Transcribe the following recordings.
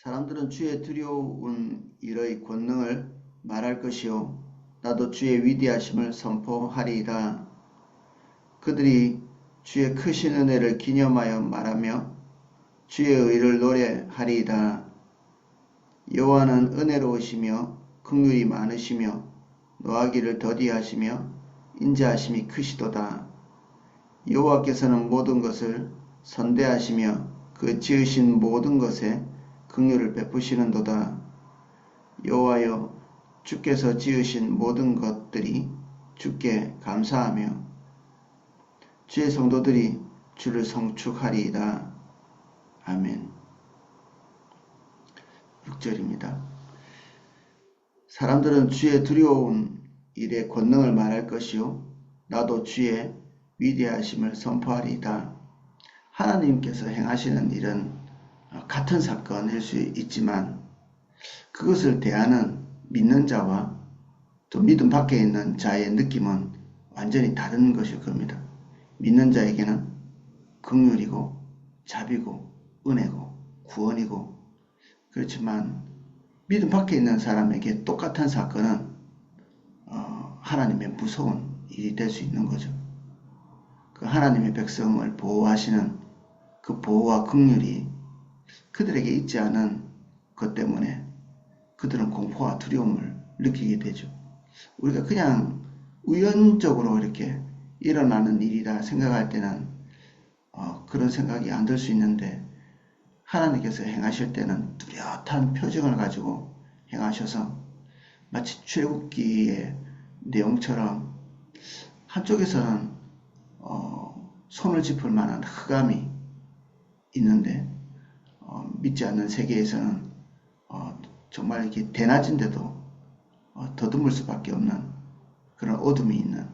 사람들은 주의 두려운 일의 권능을 말할 것이요 나도 주의 위대하심을 선포하리이다. 그들이 주의 크신 은혜를 기념하여 말하며 주의 의를 노래하리이다. 여호와는 은혜로우시며 긍휼이 많으시며 노하기를 더디하시며 인자하심이 크시도다. 여호와께서는 모든 것을 선대하시며 그 지으신 모든 것에 긍휼을 베푸시는도다. 여호와여, 주께서 지으신 모든 것들이 주께 감사하며 주의 성도들이 주를 성축하리이다. 아멘. 6절입니다. 사람들은 주의 두려운 일의 권능을 말할 것이요 나도 주의 위대하심을 선포하리이다. 하나님께서 행하시는 일은 같은 사건일 수 있지만 그것을 대하는 믿는 자와 또 믿음 밖에 있는 자의 느낌은 완전히 다른 것일 겁니다. 믿는 자에게는 긍휼이고 자비고 은혜고 구원이고, 그렇지만 믿음 밖에 있는 사람에게 똑같은 사건은 하나님의 무서운 일이 될 수 있는 거죠. 그 하나님의 백성을 보호하시는 그 보호와 긍휼이 그들에게 있지 않은 것 때문에 그들은 공포와 두려움을 느끼게 되죠. 우리가 그냥 우연적으로 이렇게 일어나는 일이다 생각할 때는 그런 생각이 안 들 수 있는데, 하나님께서 행하실 때는 뚜렷한 표정을 가지고 행하셔서 마치 출애굽기의 내용처럼 한쪽에서는 손을 짚을 만한 흑암이 있는데 믿지 않는 세계에서는 정말 이렇게 대낮인데도 더듬을 수밖에 없는 그런 어둠이 있는,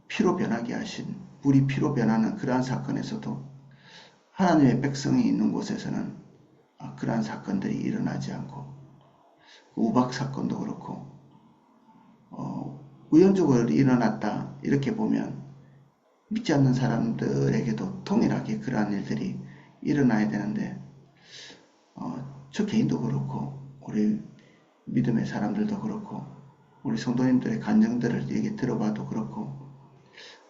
피로 변하게 하신, 물이 피로 변하는 그러한 사건에서도 하나님의 백성이 있는 곳에서는 그러한 사건들이 일어나지 않고, 우박 사건도 그렇고 우연적으로 일어났다 이렇게 보면 믿지 않는 사람들에게도 동일하게 그러한 일들이 일어나야 되는데, 저 개인도 그렇고 우리 믿음의 사람들도 그렇고 우리 성도님들의 간증들을 얘기 들어봐도 그렇고,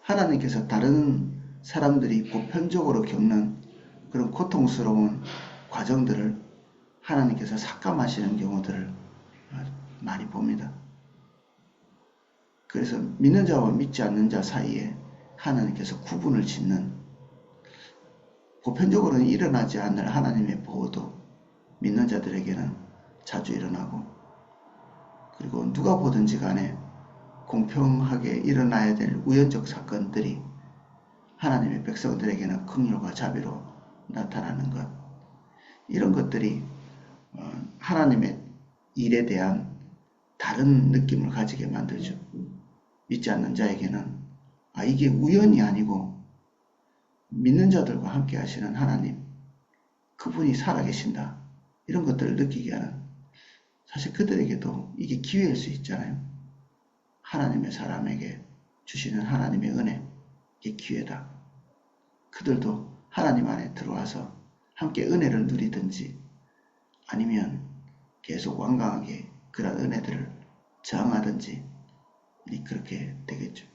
하나님께서 다른 사람들이 보편적으로 겪는 그런 고통스러운 과정들을 하나님께서 삭감하시는 경우들을 많이 봅니다. 그래서 믿는 자와 믿지 않는 자 사이에 하나님께서 구분을 짓는, 보편적으로는 일어나지 않을 하나님의 보호도 믿는 자들에게는 자주 일어나고, 그리고 누가 보든지 간에 공평하게 일어나야 될 우연적 사건들이 하나님의 백성들에게는 긍휼과 자비로 나타나는 것, 이런 것들이 하나님의 일에 대한 다른 느낌을 가지게 만들죠. 믿지 않는 자에게는 이게 우연이 아니고 믿는 자들과 함께 하시는 하나님, 그분이 살아계신다, 이런 것들을 느끼게 하는, 사실 그들에게도 이게 기회일 수 있잖아요. 하나님의 사람에게 주시는 하나님의 은혜, 이게 기회다. 그들도 하나님 안에 들어와서 함께 은혜를 누리든지 아니면 계속 완강하게 그런 은혜들을 저항하든지 그렇게 되겠죠.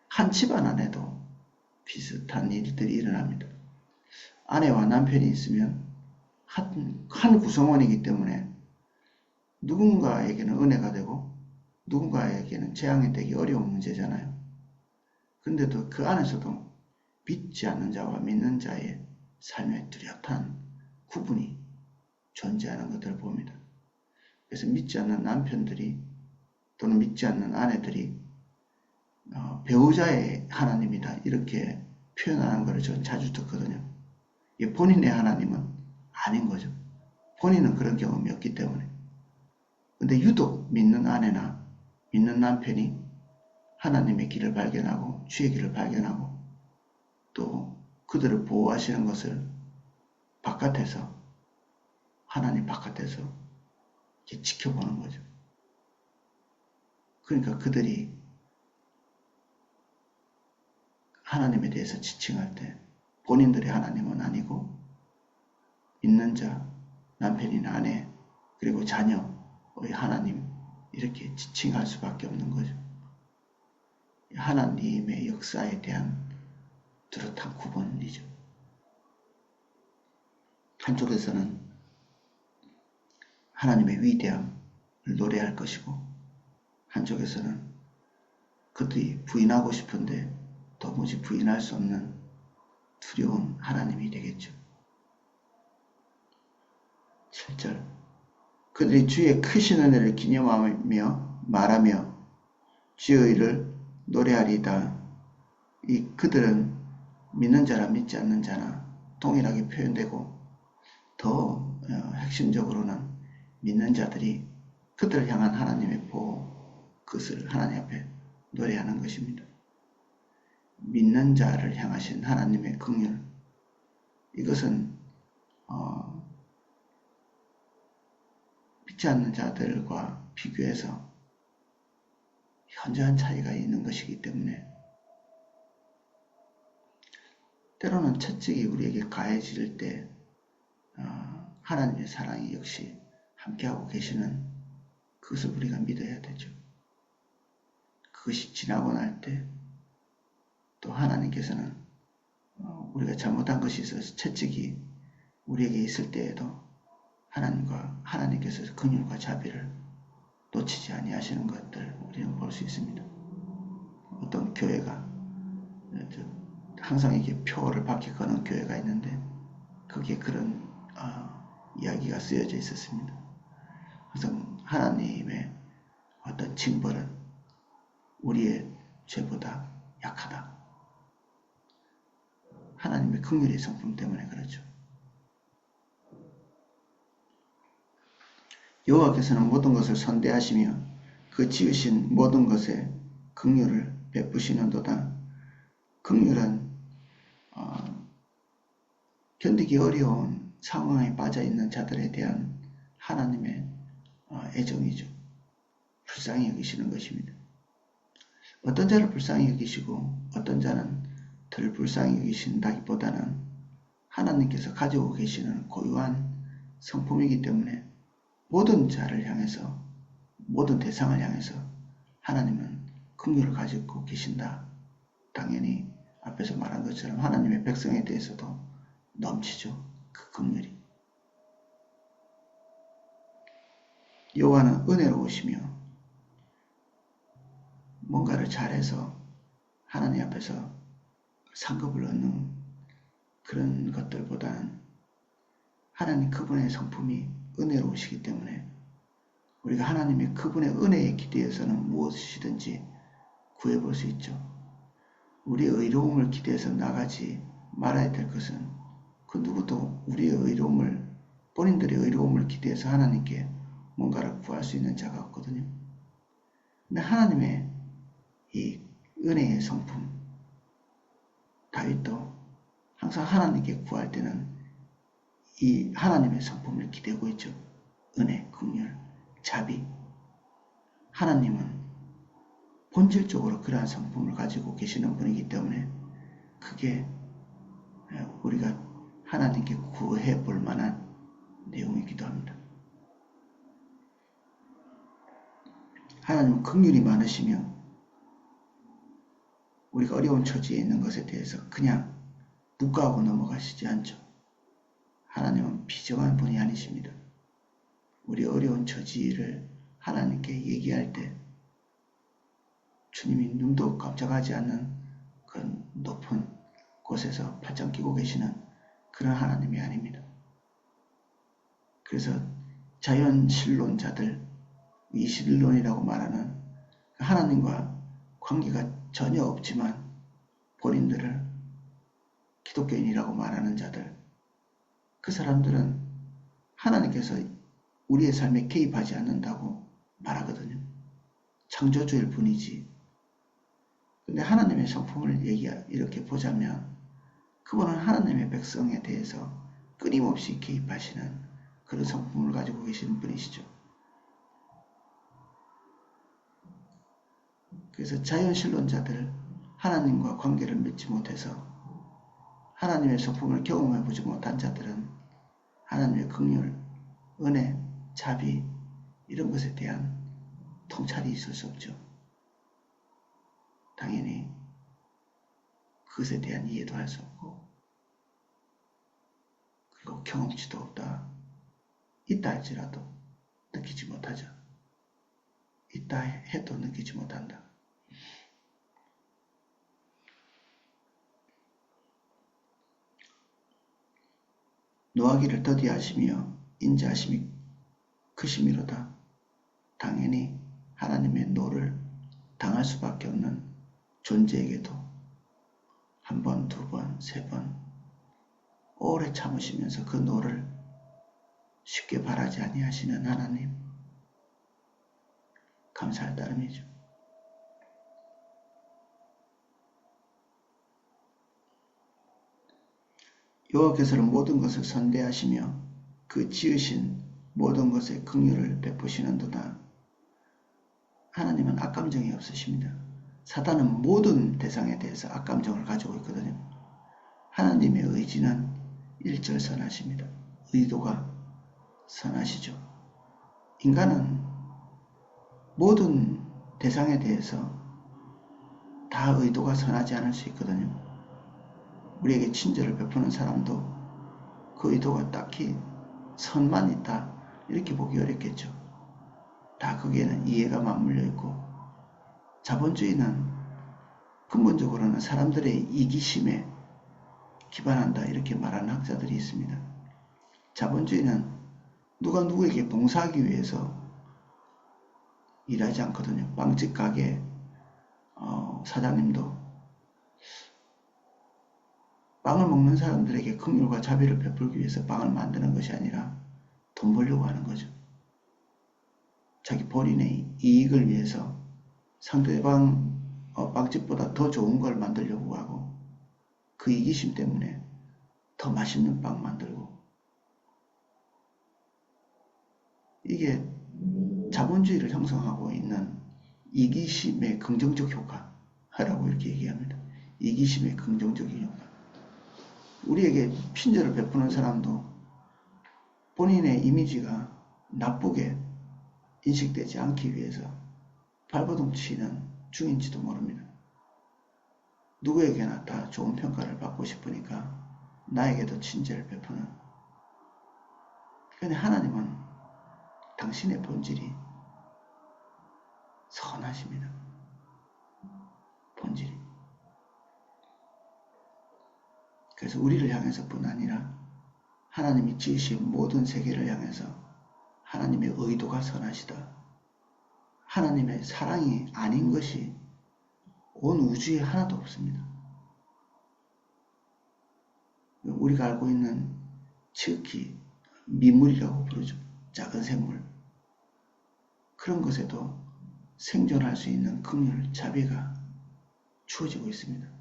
한 집안 안에도 비슷한 일들이 일어납니다. 아내와 남편이 있으면 한 구성원이기 때문에 누군가에게는 은혜가 되고 누군가에게는 재앙이 되기 어려운 문제잖아요. 그런데도 그 안에서도 믿지 않는 자와 믿는 자의 삶의 뚜렷한 구분이 존재하는 것들을 봅니다. 그래서 믿지 않는 남편들이 또는 믿지 않는 아내들이 배우자의 하나님이다 이렇게 표현하는 것을 저는 자주 듣거든요. 본인의 하나님은 아닌 거죠. 본인은 그런 경험이 없기 때문에. 근데 유독 믿는 아내나 믿는 남편이 하나님의 길을 발견하고 주의 길을 발견하고 또 그들을 보호하시는 것을 바깥에서, 하나님 바깥에서 이렇게 지켜보는 거죠. 그러니까 그들이 하나님에 대해서 지칭할 때 본인들의 하나님은 아니고 믿는 자, 남편이나 아내, 그리고 자녀의 하나님, 이렇게 지칭할 수밖에 없는 거죠. 하나님의 역사에 대한 뚜렷한 구분이죠. 한쪽에서는 하나님의 위대함을 노래할 것이고, 한쪽에서는 그들이 부인하고 싶은데 도무지 부인할 수 없는 두려운 하나님이 되겠죠. 7절, 그들이 주의 크신 은혜를 기념하며 말하며 주의 의를 노래하리이다. 이 그들은 믿는 자나 믿지 않는 자나 동일하게 표현되고, 더 핵심적으로는 믿는 자들이 그들을 향한 하나님의 보호, 그것을 하나님 앞에 노래하는 것입니다. 믿는 자를 향하신 하나님의 긍휼, 이것은 믿지 않는 자들과 비교해서 현저한 차이가 있는 것이기 때문에 때로는 채찍이 우리에게 가해질 때 하나님의 사랑이 역시 함께하고 계시는 그것을 우리가 믿어야 되죠. 그것이 지나고 날 때 또 하나님께서는 우리가 잘못한 것이 있어서 채찍이 우리에게 있을 때에도 하나님께서 긍휼과 자비를 놓치지 아니하시는 것들 우리는 볼 수 있습니다. 어떤 교회가 항상 이렇게 표를 바퀴 거는 교회가 있는데 거기에 그런 이야기가 쓰여져 있었습니다. 그래서 하나님의 어떤 징벌은 우리의 죄보다 약하다. 하나님의 긍휼의 성품 때문에 그렇죠. 여호와께서는 모든 것을 선대하시며 그 지으신 모든 것에 긍휼을 베푸시는도다. 긍휼은 견디기 어려운 상황에 빠져있는 자들에 대한 하나님의 애정이죠. 불쌍히 여기시는 것입니다. 어떤 자를 불쌍히 여기시고 어떤 자는 덜 불쌍히 여기신다기보다는 하나님께서 가지고 계시는 고유한 성품이기 때문에 모든 자를 향해서, 모든 대상을 향해서 하나님은 긍휼을 가지고 계신다. 당연히 앞에서 말한 것처럼 하나님의 백성에 대해서도 넘치죠. 그 긍휼이. 여호와는 은혜로우시며 뭔가를 잘해서 하나님 앞에서 상급을 얻는 그런 것들보다는 하나님 그분의 성품이 은혜로우시기 때문에 우리가 하나님의 그분의 은혜에 기대해서는 무엇이든지 구해볼 수 있죠. 우리의 의로움을 기대해서 나가지 말아야 될 것은 그 누구도 우리의 의로움을, 본인들의 의로움을 기대해서 하나님께 뭔가를 구할 수 있는 자가 없거든요. 근데 하나님의 이 은혜의 성품, 다윗도 항상 하나님께 구할 때는 이 하나님의 성품을 기대고 있죠. 은혜, 긍휼, 자비. 하나님은 본질적으로 그러한 성품을 가지고 계시는 분이기 때문에 그게 우리가 하나님께 구해 볼 만한 내용이기도 합니다. 하나님은 긍휼이 많으시며 우리가 어려운 처지에 있는 것에 대해서 그냥 묵과하고 넘어가시지 않죠. 하나님은 비정한 분이 아니십니다. 우리 어려운 처지를 하나님께 얘기할 때 주님이 눈도 깜짝하지 않는 그런 높은 곳에서 팔짱 끼고 계시는 그런 하나님이 아닙니다. 그래서 자연신론자들, 이신론이라고 말하는 하나님과 관계가 전혀 없지만 본인들을 기독교인이라고 말하는 자들, 그 사람들은 하나님께서 우리의 삶에 개입하지 않는다고 말하거든요. 창조주일 뿐이지. 근데 하나님의 성품을 이렇게 보자면 그분은 하나님의 백성에 대해서 끊임없이 개입하시는 그런 성품을 가지고 계시는 분이시죠. 그래서 자연신론자들, 하나님과 관계를 맺지 못해서 하나님의 성품을 경험해보지 못한 자들은 하나님의 긍휼, 은혜, 자비 이런 것에 대한 통찰이 있을 수 없죠. 당연히 그것에 대한 이해도 할 수 없고 그리고 경험치도 없다. 있다 할지라도 느끼지 못하죠. 있다 해도 느끼지 못한다. 노하기를 더디하시며 인자하심이 크심이로다. 당연히 하나님의 노를 당할 수밖에 없는 존재에게도 한 번, 두 번, 세 번 오래 참으시면서 그 노를 쉽게 바라지 아니하시는 하나님, 감사할 따름이죠. 여호와께서는 모든 것을 선대하시며 그 지으신 모든 것에 긍휼을 베푸시는도다. 하나님은 악감정이 없으십니다. 사단은 모든 대상에 대해서 악감정을 가지고 있거든요. 하나님의 의지는 일절선하십니다. 의도가 선하시죠. 인간은 모든 대상에 대해서 다 의도가 선하지 않을 수 있거든요. 우리에게 친절을 베푸는 사람도 그 의도가 딱히 선만 있다 이렇게 보기 어렵겠죠. 다 거기에는 이해가 맞물려 있고, 자본주의는 근본적으로는 사람들의 이기심에 기반한다 이렇게 말하는 학자들이 있습니다. 자본주의는 누가 누구에게 봉사하기 위해서 일하지 않거든요. 빵집 가게 사장님도 빵을 먹는 사람들에게 긍휼과 자비를 베풀기 위해서 빵을 만드는 것이 아니라 돈 벌려고 하는 거죠. 자기 본인의 이익을 위해서 상대방 빵집보다 더 좋은 걸 만들려고 하고, 그 이기심 때문에 더 맛있는 빵 만들고, 이게 자본주의를 형성하고 있는 이기심의 긍정적 효과라고 이렇게 얘기합니다. 이기심의 긍정적인 효과. 우리에게 친절을 베푸는 사람도 본인의 이미지가 나쁘게 인식되지 않기 위해서 발버둥 치는 중인지도 모릅니다. 누구에게나 다 좋은 평가를 받고 싶으니까 나에게도 친절을 베푸는. 그런데 하나님은 당신의 본질이 선하십니다. 본질이. 그래서 우리를 향해서뿐 아니라 하나님이 지으신 모든 세계를 향해서 하나님의 의도가 선하시다. 하나님의 사랑이 아닌 것이 온 우주에 하나도 없습니다. 우리가 알고 있는 지극히 미물이라고 부르죠. 작은 생물. 그런 것에도 생존할 수 있는 긍휼, 자비가 주어지고 있습니다.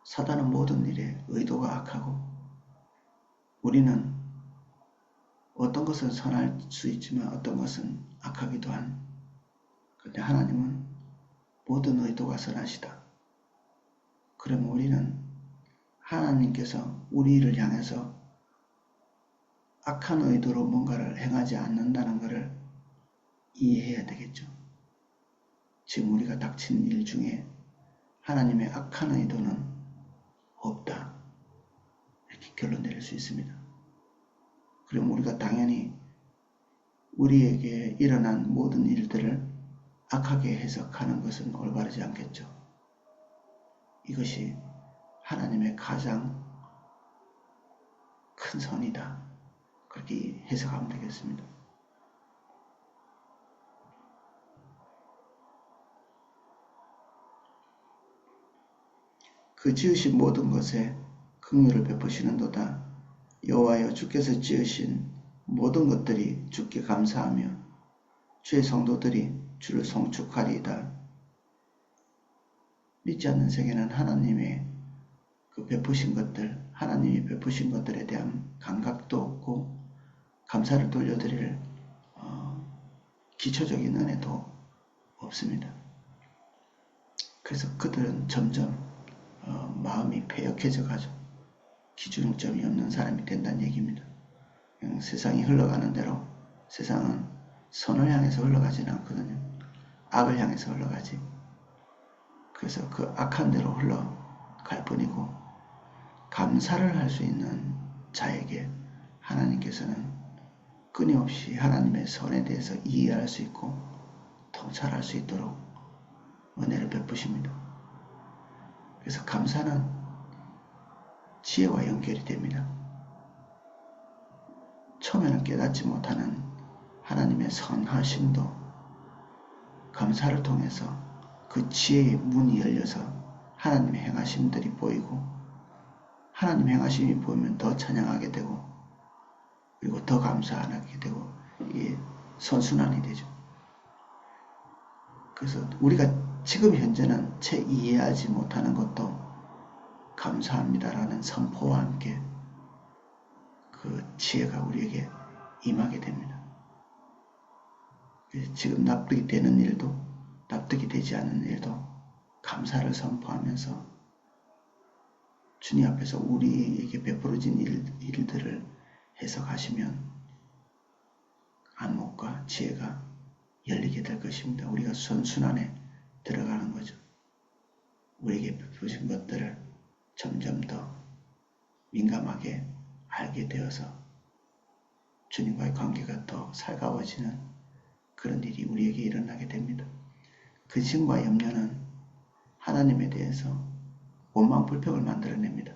사단은 모든 일에 의도가 악하고, 우리는 어떤 것은 선할 수 있지만 어떤 것은 악하기도 한. 그런데 하나님은 모든 의도가 선하시다. 그러면 우리는 하나님께서 우리를 향해서 악한 의도로 뭔가를 행하지 않는다는 것을 이해해야 되겠죠. 지금 우리가 닥친 일 중에 하나님의 악한 의도는 없다. 이렇게 결론 내릴 수 있습니다. 그럼 우리가 당연히 우리에게 일어난 모든 일들을 악하게 해석하는 것은 올바르지 않겠죠. 이것이 하나님의 가장 큰 선이다. 그렇게 해석하면 되겠습니다. 그 지으신 모든 것에 긍휼을 베푸시는도다. 여호와여, 주께서 지으신 모든 것들이 주께 감사하며 주의 성도들이 주를 송축하리이다. 믿지 않는 세계는 하나님의 그 베푸신 것들, 하나님이 베푸신 것들에 대한 감각도 없고 감사를 돌려드릴 기초적인 은혜도 없습니다. 그래서 그들은 점점 마음이 패역해져 가지고 기준점이 없는 사람이 된다는 얘기입니다. 세상이 흘러가는 대로 세상은 선을 향해서 흘러가지는 않거든요. 악을 향해서 흘러가지. 그래서 그 악한 대로 흘러갈 뿐이고, 감사를 할 수 있는 자에게 하나님께서는 끊임없이 하나님의 선에 대해서 이해할 수 있고 통찰할 수 있도록 은혜를 베푸십니다. 그래서 감사는 지혜와 연결이 됩니다. 처음에는 깨닫지 못하는 하나님의 선하심도 감사를 통해서 그 지혜의 문이 열려서 하나님의 행하심들이 보이고, 하나님의 행하심이 보이면 더 찬양하게 되고, 그리고 더 감사하게 되고, 이게 선순환이 되죠. 그래서 우리가 지금 현재는 채 이해하지 못하는 것도 감사합니다라는 선포와 함께 그 지혜가 우리에게 임하게 됩니다. 지금 납득이 되는 일도 납득이 되지 않는 일도 감사를 선포하면서 주님 앞에서 우리에게 베풀어진 일들을 해석하시면 안목과 지혜가 열리게 될 것입니다. 우리가 선순환에 들어가는 거죠. 우리에게 베푸신 것들을 점점 더 민감하게 알게 되어서 주님과의 관계가 더 살가워지는 그런 일이 우리에게 일어나게 됩니다. 근심과 염려는 하나님에 대해서 원망 불평을 만들어냅니다.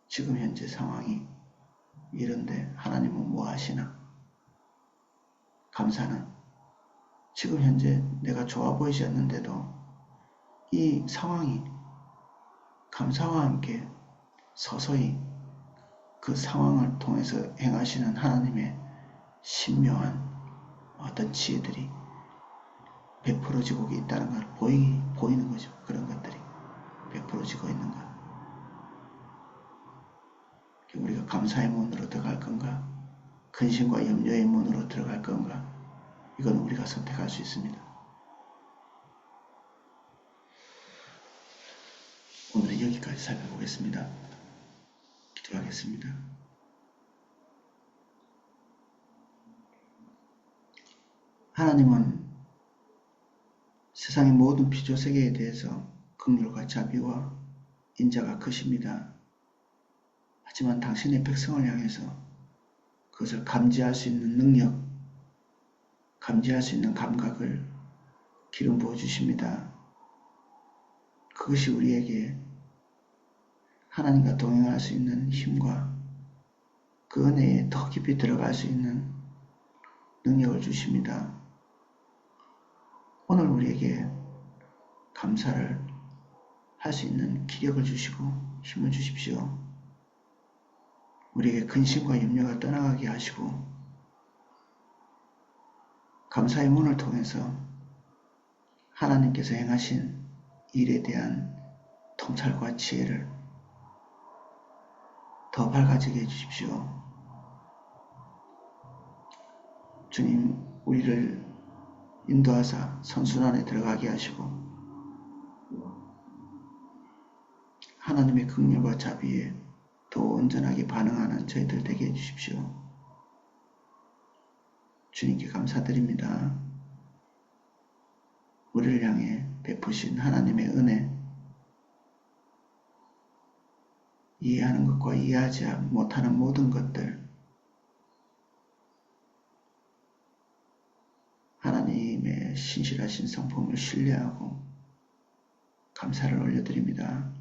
지금 현재 상황이 이런데 하나님은 뭐 하시나? 감사는 지금 현재 내가 좋아 보이지 않는데도 이 상황이 감사와 함께 서서히 그 상황을 통해서 행하시는 하나님의 신묘한 어떤 지혜들이 베풀어지고 있다는 걸 보이는 거죠. 그런 것들이 베풀어지고 있는 것. 우리가 감사의 문으로 들어갈 건가? 근심과 염려의 문으로 들어갈 건가? 이건 우리가 선택할 수 있습니다. 오늘은 여기까지 살펴보겠습니다. 기도하겠습니다. 하나님은 세상의 모든 피조세계에 대해서 긍휼과 자비와 인자가 크십니다. 하지만 당신의 백성을 향해서 그것을 감지할 수 있는 능력, 감지할 수 있는 감각을 기름 부어 주십니다. 그것이 우리에게 하나님과 동행할 수 있는 힘과 그 은혜에 더 깊이 들어갈 수 있는 능력을 주십니다. 오늘 우리에게 감사를 할 수 있는 기력을 주시고 힘을 주십시오. 우리에게 근심과 염려가 떠나가게 하시고 감사의 문을 통해서 하나님께서 행하신 일에 대한 통찰과 지혜를 더 밝아지게 해주십시오. 주님, 우리를 인도하사 선순환에 들어가게 하시고 하나님의 긍휼과 자비에 더 온전하게 반응하는 저희들 되게 해주십시오. 주님께 감사드립니다. 우리를 향해 베푸신 하나님의 은혜, 이해하는 것과 이해하지 못하는 모든 것들, 하나님의 신실하신 성품을 신뢰하고 감사를 올려드립니다.